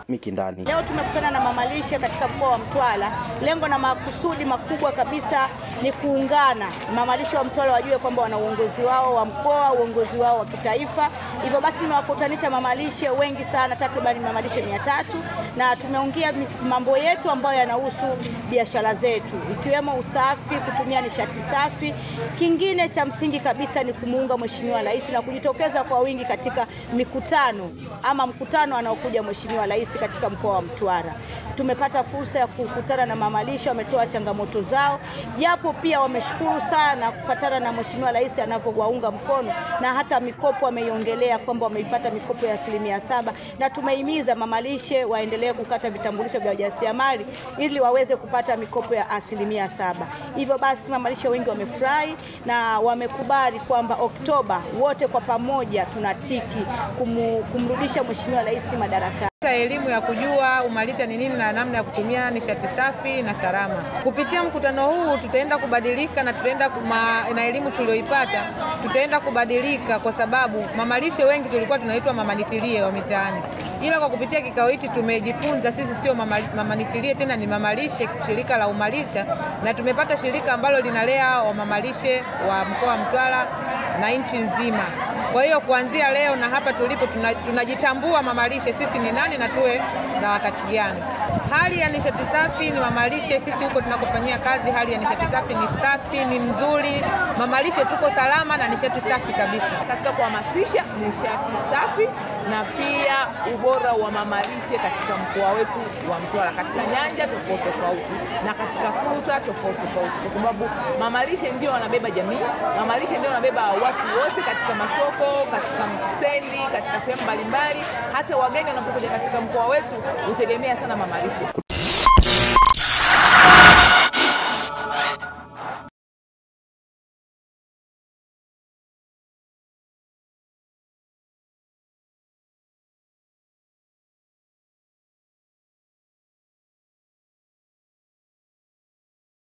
Mikindani. Leo tumekutana na mamalishe katika mkoa wa Mtwara. Lengo na makusudi makubwa kabisa ni kuungana. Mamalishe wa Mtwara wajue kwamba wana uongozi wao wa mkoa, uongozi wao wa kitaifa. Hivyo basi nimewakutanisha mamalishe wengi sana, takriban mamalishe 300, na tumeongea mambo yetu ambayo yanahusu biashara zetu, ikiwemo usafi, kutumia nishati safi. Kingine cha msingi kabisa ni kumuunga Mheshimiwa Rais na kujitokeza kwa wingi katika mikutano ama mkutano anaokuja Mheshimiwa Rais katika mkoa wa Mtwara. Tumepata fursa ya kukutana na mamalishe, wametoa changamoto zao, japo pia wameshukuru sana kufuatana na Mheshimiwa Rais anavyowaunga mkono, na hata mikopo wameiongelea kwamba wameipata mikopo ya 7%, na tumehimiza mamalishe waendelee kukata vitambulisho vya wajasiriamali ili waweze kupata mikopo ya 7%. Hivyo basi mamalishe wengi wamefurahi na wamekubali kwamba Oktoba wote kwa pamoja tunatiki kumrudisha Mheshimiwa Rais madarakani. Elimu ya kujua umalita ni nini na namna ya kutumia nishati safi na salama. Kupitia mkutano huu tutaenda kubadilika na tutaenda na elimu tulioipata tutaenda kubadilika, kwa sababu mamalishe wengi tulikuwa tunaitwa mamanitilie wa mitaani. Ila kwa kupitia kikao hichi tumejifunza sisi sio mamanitilie tena, ni mamalishe, shirika la umalisha, na tumepata shirika ambalo linalea wa mamalishe wa mkoa wa Mtwara na nchi nzima. Kwa hiyo kuanzia leo na hapa tulipo tunajitambua mamalishe sisi ni nani na tuwe na wakati gani. Hali ya nishati safi ni mamalishe, sisi huko tunakofanyia kazi hali ya nishati safi ni safi, ni mzuri. Mamalishe tuko salama na nishati safi kabisa. Katika kuhamasisha nishati safi na pia ubora wa mamalishe katika mkoa wetu wa Mtwara katika nyanja tofauti tofauti na katika fursa tofauti tofauti, kwa sababu mamalishe ndio wanabeba jamii, mamalishe ndio wanabeba watu wote katika masoko, katika stendi, katika sehemu mbalimbali. Hata wageni wanapokuja katika mkoa wetu hutegemea sana mamalishe.